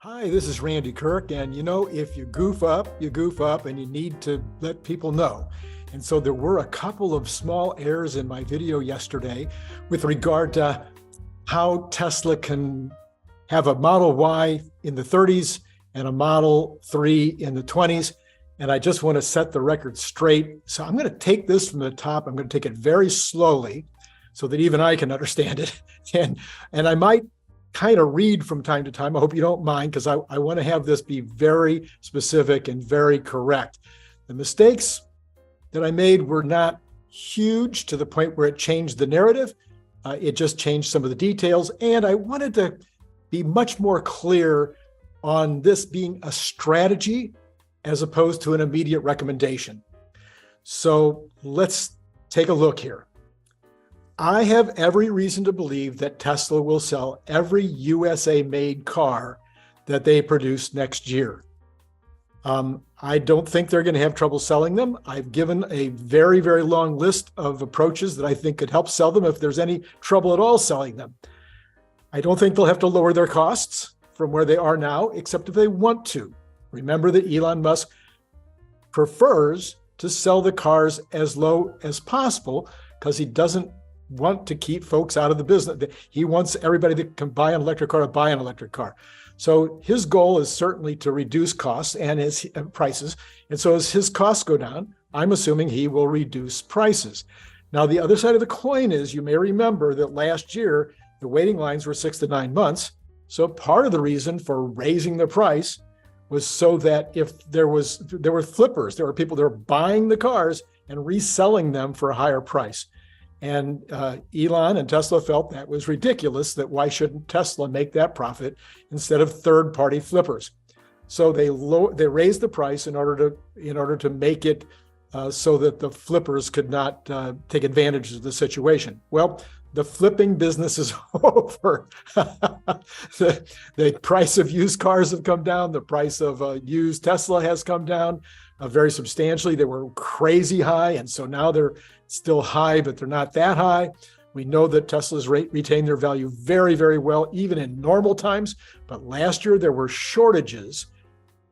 Hi, this is Randy Kirk. And if you goof up, you goof up, and you need to let people know. And so there were a couple of small errors in my video yesterday with regard to how Tesla can have a Model Y in the 30s and a Model 3 in the 20s. And I just want to set the record straight. So I'm going to take this from the top. I'm going to take it very slowly so that even I can understand it. And I might kind of read from time to time. I hope you don't mind, because I want to have this be very specific and very correct. The mistakes that I made were not huge to the point where it changed the narrative. It just changed some of the details. And I wanted to be much more clear on this being a strategy as opposed to an immediate recommendation. So let's take a look here. I have every reason to believe that Tesla will sell every USA-made car that they produce next year. I don't think they're going to have trouble selling them. I've given a very, very long list of approaches that I think could help sell them if there's any trouble at all selling them. I don't think they'll have to lower their costs from where they are now, except if they want to. Remember that Elon Musk prefers to sell the cars as low as possible because he doesn't want to keep folks out of the business. He wants everybody that can buy an electric car to buy an electric car. So his goal is certainly to reduce costs and his prices. And so as his costs go down, I'm assuming he will reduce prices. Now, the other side of the coin is, you may remember that last year, the waiting lines were 6 to 9 months. So part of the reason for raising the price was so that if there were flippers, there were people that were buying the cars and reselling them for a higher price. And Elon and Tesla felt that was ridiculous, that why shouldn't Tesla make that profit instead of third-party flippers? So they raised the price in order to make it so that the flippers could not take advantage of the situation. Well, the flipping business is over. The price of used cars have come down. The price of used Tesla has come down very substantially. They were crazy high, and so now they're still high, but they're not that high. We know that Tesla's retain their value very, very well, even in normal times. But last year there were shortages,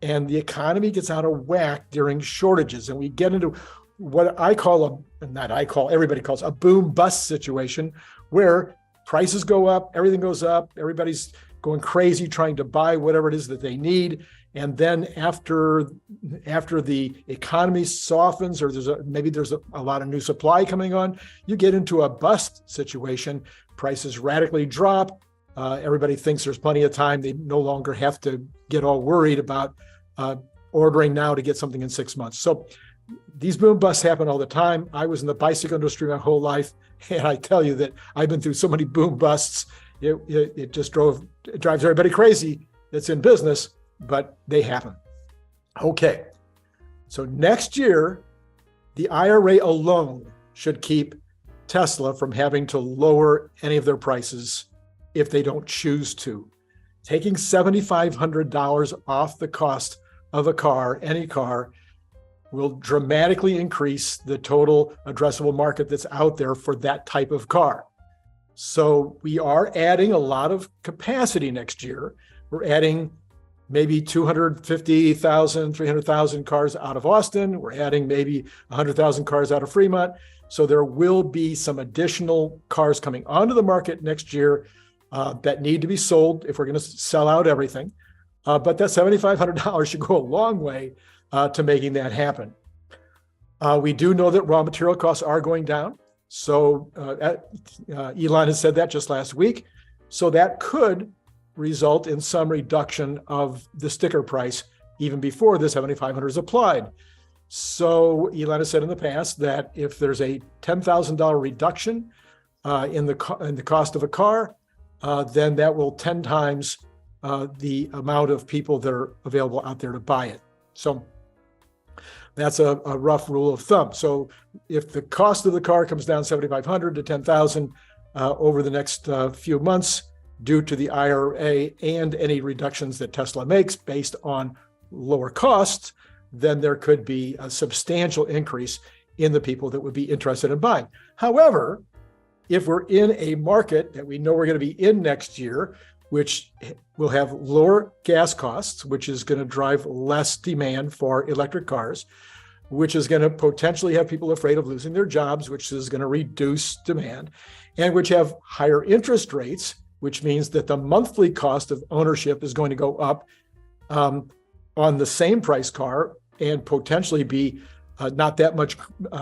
and the economy gets out of whack during shortages, and we get into what everybody calls a boom bust situation, where prices go up, everything goes up, everybody's going crazy trying to buy whatever it is that they need. And then after the economy softens, or maybe there's a lot of new supply coming on, you get into a bust situation. Prices radically drop. Everybody thinks there's plenty of time. They no longer have to get all worried about ordering now to get something in 6 months. So these boom busts happen all the time. I was in the bicycle industry my whole life, and I tell you that I've been through so many boom busts. It just drives everybody crazy that's in business, but they happen. Okay, so next year, the IRA alone should keep Tesla from having to lower any of their prices if they don't choose to. Taking $7,500 off the cost of a car, any car, will dramatically increase the total addressable market that's out there for that type of car. So we are adding a lot of capacity next year. We're adding maybe 250,000, 300,000 cars out of Austin. We're adding maybe 100,000 cars out of Fremont. So there will be some additional cars coming onto the market next year that need to be sold if we're going to sell out everything. But that $7,500 should go a long way to making that happen. We do know that raw material costs are going down. So Elon has said that just last week. So that could result in some reduction of the sticker price even before the $7,500 is applied. So Elon has said in the past that if there's a $10,000 reduction in the cost of a car, then that will 10 times the amount of people that are available out there to buy it. So that's a rough rule of thumb. So if the cost of the car comes down $7,500 to $10,000 over the next few months, due to the IRA and any reductions that Tesla makes based on lower costs, then there could be a substantial increase in the people that would be interested in buying. However, if we're in a market that we know we're going to be in next year, which will have lower gas costs, which is going to drive less demand for electric cars, which is going to potentially have people afraid of losing their jobs, which is going to reduce demand, and which have higher interest rates, which means that the monthly cost of ownership is going to go up on the same price car and potentially be not that much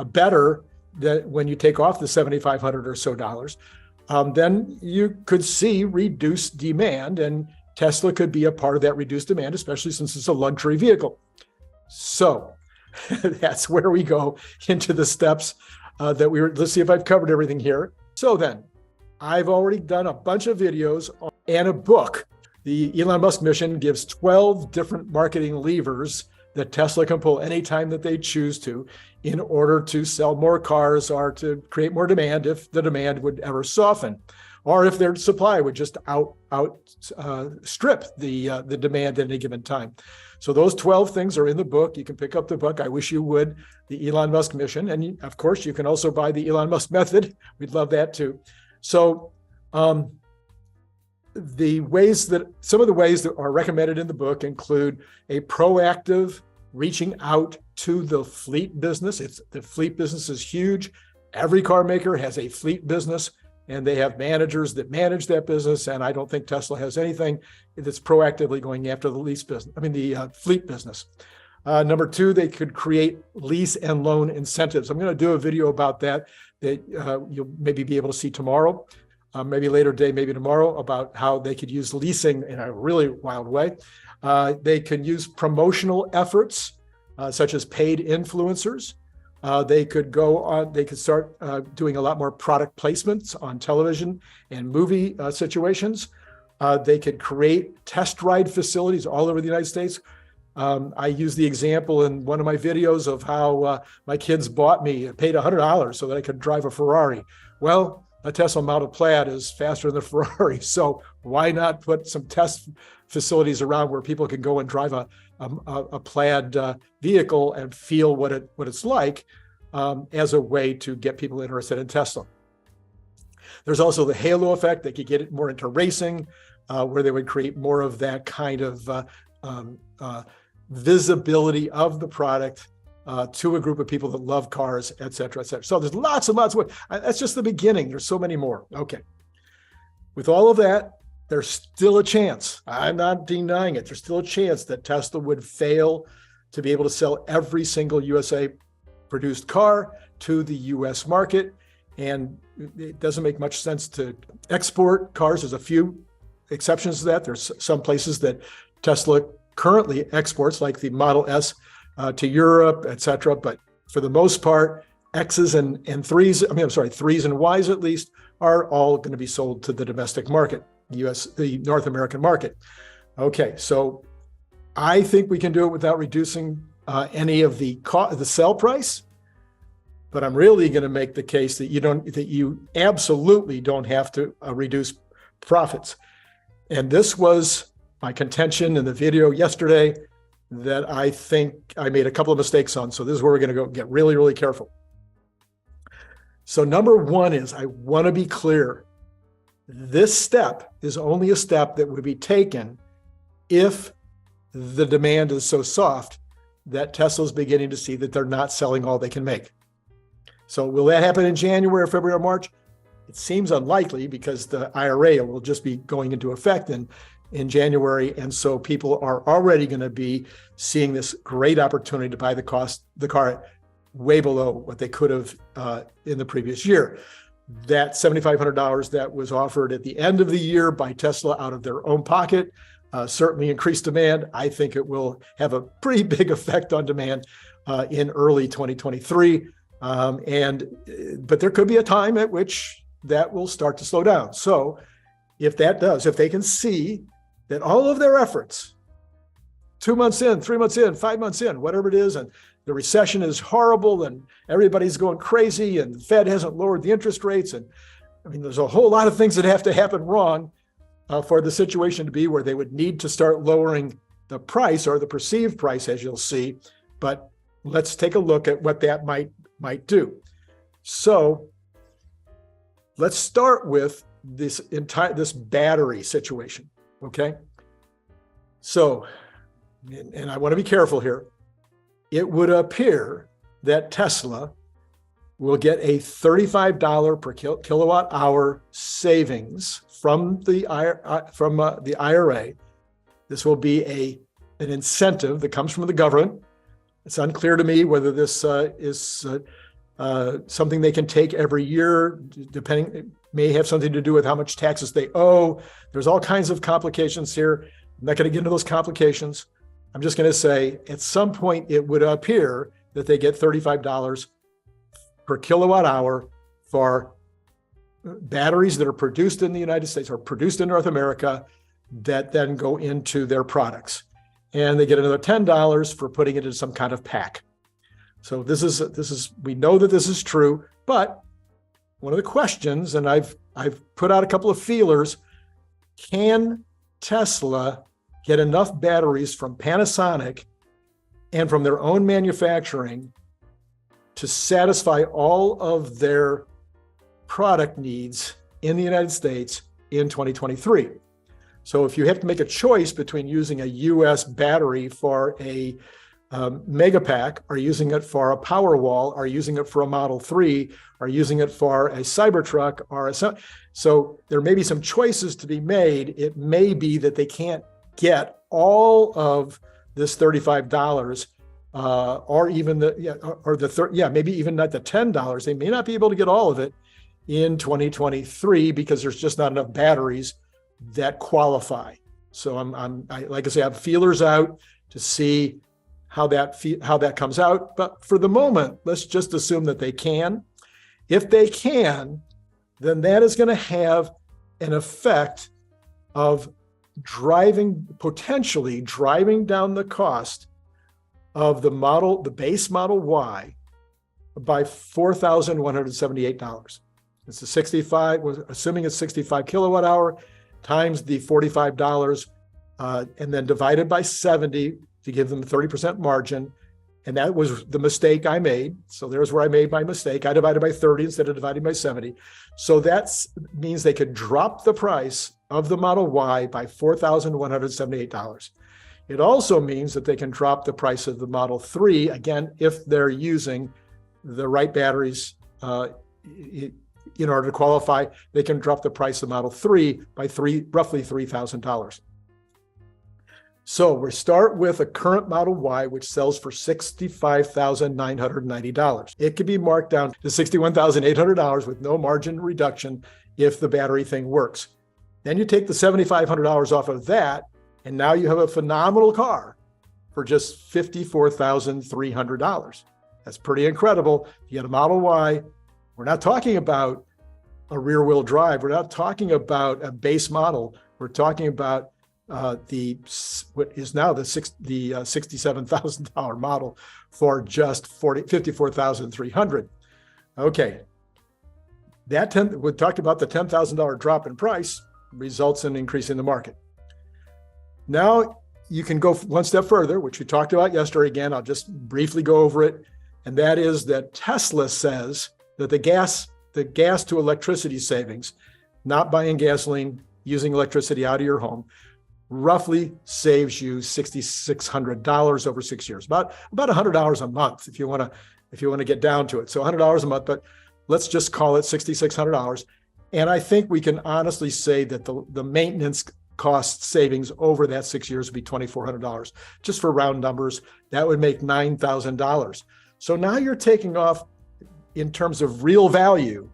better that when you take off the $7,500 or so dollars, then you could see reduced demand, and Tesla could be a part of that reduced demand, especially since it's a luxury vehicle. So that's where we go into the steps let's see if I've covered everything here. So then, I've already done a bunch of videos and a book. The Elon Musk mission gives 12 different marketing levers that Tesla can pull anytime that they choose to in order to sell more cars or to create more demand if the demand would ever soften, or if their supply would just outstrip the demand at any given time. So those 12 things are in the book. You can pick up the book. I wish you would, the Elon Musk mission. And of course, you can also buy the Elon Musk method. We'd love that too. So some of the ways that are recommended in the book include a proactive reaching out to the fleet business. The fleet business is huge. Every car maker has a fleet business, and they have managers that manage that business. And I don't think Tesla has anything that's proactively going after the fleet business. Number two, they could create lease and loan incentives. I'm going to do a video about that you'll maybe be able to see tomorrow, maybe later today, maybe tomorrow, about how they could use leasing in a really wild way. They can use promotional efforts, such as paid influencers. They could start doing a lot more product placements on television and movie situations. They could create test ride facilities all over the United States. I use the example in one of my videos of how my kids paid $100 so that I could drive a Ferrari. Well, a Tesla Model Plaid is faster than the Ferrari, so why not put some test facilities around where people can go and drive a Plaid vehicle and feel what it's like as a way to get people interested in Tesla. There's also the halo effect. They could get it more into racing, where they would create more of that kind of visibility of the product to a group of people that love cars, et cetera, et cetera. So there's lots and lots of ways. That's just the beginning. There's so many more. Okay. With all of that, there's still a chance. I'm not denying it. There's still a chance that Tesla would fail to be able to sell every single USA produced car to the US market. And it doesn't make much sense to export cars. There's a few exceptions to that. There's some places that Tesla currently exports, like the Model S to Europe, et cetera. But for the most part, X's and threes and Ys at least, are all going to be sold to the domestic market, the North American market. Okay, so I think we can do it without reducing any of the sell price, but I'm really going to make the case that you absolutely don't have to reduce profits. And this was my contention in the video yesterday that I think I made a couple of mistakes on. So this is where we're going to go get really, really careful. So number one is, I want to be clear. This step is only a step that would be taken if the demand is so soft that Tesla's beginning to see that they're not selling all they can make. So will that happen in January or February or March? It seems unlikely because the IRA will just be going into effect in January. And so people are already going to be seeing this great opportunity to buy the car way below what they could have in the previous year. That $7,500 that was offered at the end of the year by Tesla out of their own pocket certainly increased demand. I think it will have a pretty big effect on demand in early 2023. But there could be a time at which that will start to slow down. So if they can see that all of their efforts, 2 months in, 3 months in, 5 months in, whatever it is, and the recession is horrible and everybody's going crazy and the Fed hasn't lowered the interest rates. And I mean, there's a whole lot of things that have to happen wrong for the situation to be where they would need to start lowering the price or the perceived price, as you'll see. But let's take a look at what that might do. So let's start with this battery situation. Okay. So, and I want to be careful here. It would appear that Tesla will get a $35 per kilowatt hour savings from the IRA. This will be an incentive that comes from the government. It's unclear to me whether this is something they can take every year, depending. It may have something to do with how much taxes they owe. There's all kinds of complications here. I'm not going to get into those complications. I'm just going to say at some point it would appear that they get $35 per kilowatt hour for batteries that are produced in the United States or produced in North America that then go into their products. And they get another $10 for putting it in some kind of pack. So this is we know that this is true, but one of the questions, and I've put out a couple of feelers, can Tesla get enough batteries from Panasonic and from their own manufacturing to satisfy all of their product needs in the United States in 2023? So if you have to make a choice between using a US battery for a mega pack, or using it for a Powerwall, or using it for a Model 3, or using it for a Cybertruck, so there may be some choices to be made. It may be that they can't get all of this $35, or even maybe even not the $10. They may not be able to get all of it in 2023 because there's just not enough batteries that qualify. So like I say, I have feelers out to see how that comes out. But for the moment, let's just assume that they can. If they can, then that is going to have an effect of potentially driving down the cost of the base Model Y by $4,178. It's a 65, assuming it's 65 kilowatt hour times the $45, and then divided by 70 to give them a 30% margin. And that was the mistake I made. So there's where I made my mistake. I divided by 30 instead of dividing by 70. So that means they could drop the price of the Model Y by $4,178. It also means that they can drop the price of the Model 3, again, if they're using the right batteries in order to qualify. They can drop the price of Model 3 by roughly $3,000. So we start with a current Model Y, which sells for $65,990. It could be marked down to $61,800 with no margin reduction if the battery thing works. Then you take the $7,500 off of that, and now you have a phenomenal car for just $54,300. That's pretty incredible. You get a Model Y. We're not talking about a rear-wheel drive. We're not talking about a base model. We're talking about what is now the $67,000 model for just $54,300. Okay, we talked about the $10,000 drop in price results in increasing the market. Now you can go one step further, which we talked about yesterday. Again, I'll just briefly go over it, and that is that Tesla says that the gas to electricity savings, not buying gasoline, using electricity out of your home, roughly saves you $6,600 over 6 years, about $100 a month if you want to get down to it. So $100 a month, but let's just call it $6,600. And I think we can honestly say that the maintenance cost savings over that 6 years would be $2,400. Just for round numbers, that would make $9,000. So now you're taking off, in terms of real value,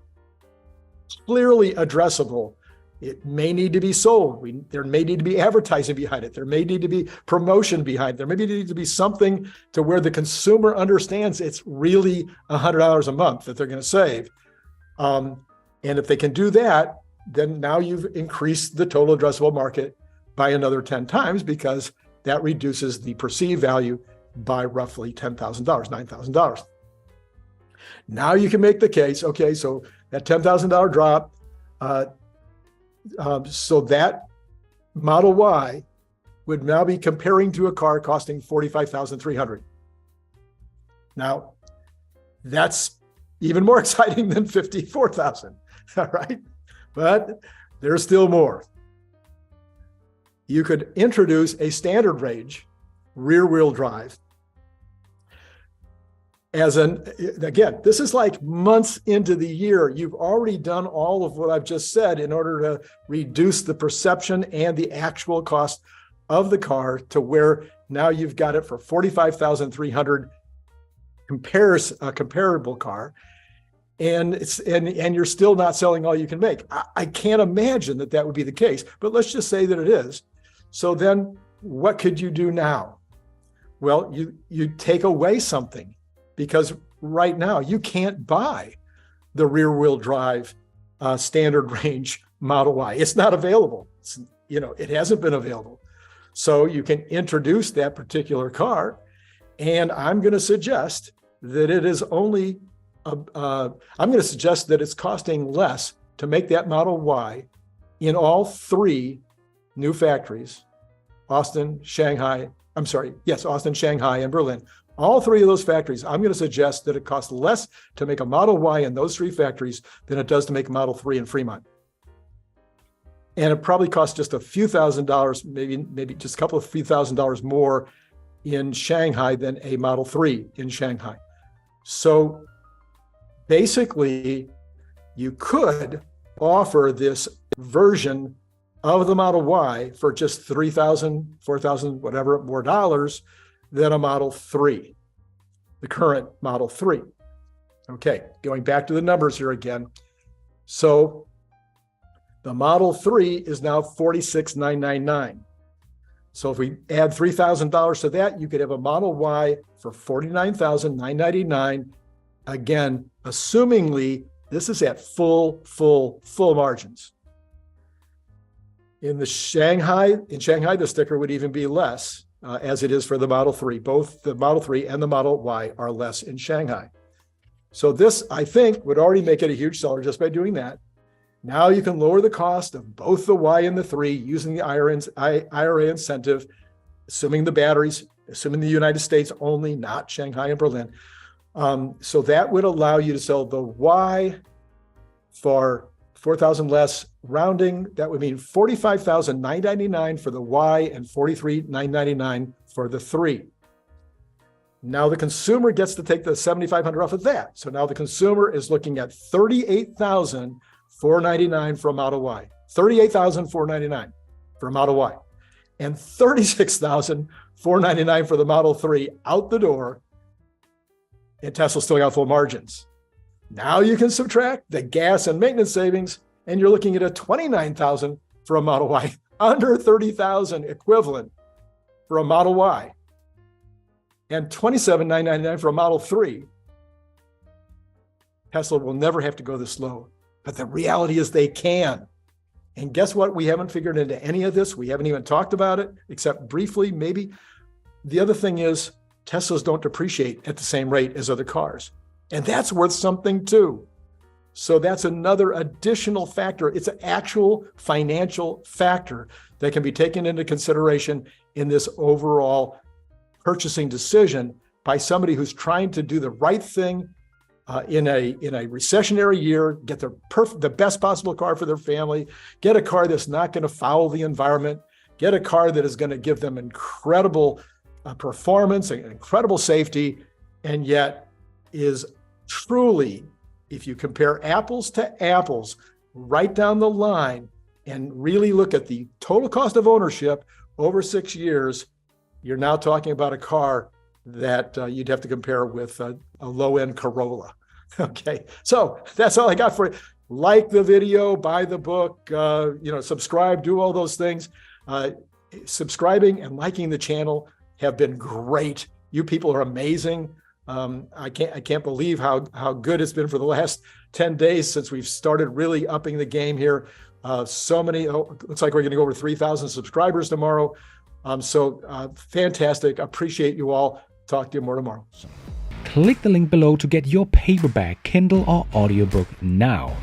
clearly addressable. It may need to be sold. There may need to be advertising behind it. There may need to be promotion behind it. There may need to be something to where the consumer understands it's really $100 a month that they're going to save. And if they can do that, then now you've increased the total addressable market by another 10 times, because that reduces the perceived value by roughly $10,000, $9,000. Now you can make the case, okay, so that $10,000 drop, so that Model Y would now be comparing to a car costing $45,300. Now, that's even more exciting than $54,000, all right? But there's still more. you could introduce a standard range rear-wheel drive. Again, this is like months into the year. You've already done all of what I've just said in order to reduce the perception and the actual cost of the car to where now you've got it for $45,300 a comparable car. And you're still not selling all you can make. I can't imagine that would be the case, but let's just say that it is. So then what could you do now? Well, you take away something, because right now you can't buy the rear-wheel drive standard range Model Y. It's not available. It hasn't been available. So you can introduce that particular car, and I'm going to suggest that it is only I'm going to suggest that it's costing less to make that Model Y in all three new factories, Austin, Shanghai, and Berlin. All three of those factories, I'm going to suggest that it costs less to make a Model Y in those three factories than it does to make a Model 3 in Fremont. And it probably costs just a few $1,000s, maybe just a few $1,000s more in Shanghai than a Model 3 in Shanghai. So basically, you could offer this version of the Model Y for just $3,000, $4,000, whatever more dollars than a Model 3, the current Model 3. Okay, going back to the numbers here again. So the Model 3 is now $46,999. So if we add $3,000 to that, you could have a Model Y for $49,999. Again, assumingly, this is at full margins. In Shanghai, the sticker would even be less, as it is for the Model 3. Both the Model 3 and the Model Y are less in Shanghai. So this, I think, would already make it a huge seller just by doing that. Now you can lower the cost of both the Y and the 3 using the IRA incentive, assuming the batteries, assuming the United States only, not Shanghai and Berlin. So that would allow you to sell the Y for $4,000 less, rounding. That would mean $45,999 for the Y and $43,999 for the 3. Now the consumer gets to take the $7,500 off of that. So now the consumer is looking at $38,499 for a Model Y, $38,499 for a Model Y, and $36,499 for the Model 3 out the door. And Tesla still got full margins. Now you can subtract the gas and maintenance savings, and you're looking at a $29,000 for a Model Y, under $30,000 equivalent for a Model Y, and $27,999 for a Model 3. Tesla will never have to go this low, but the reality is they can. And guess what? We haven't figured into any of this. We haven't even talked about it, except briefly, maybe. The other thing is, Teslas don't depreciate at the same rate as other cars. And that's worth something too. So that's another additional factor. It's an actual financial factor that can be taken into consideration in this overall purchasing decision by somebody who's trying to do the right thing in a recessionary year, get the best possible car for their family, get a car that's not going to foul the environment, get a car that is going to give them incredible performance and incredible safety, and yet is truly, if you compare apples to apples, right down the line and really look at the total cost of ownership over 6 years, you're now talking about a car that you'd have to compare with a low-end Corolla. Okay, so that's all I got for you. Like the video, buy the book, subscribe, do all those things. Subscribing and liking the channel have been great. You people are amazing. I can't believe how good it's been for the last 10 days since we've started really upping the game here. Looks like we're going to go over 3,000 subscribers tomorrow. Fantastic. Appreciate you all. Talk to you more tomorrow. Click the link below to get your paperback, Kindle, or audiobook now.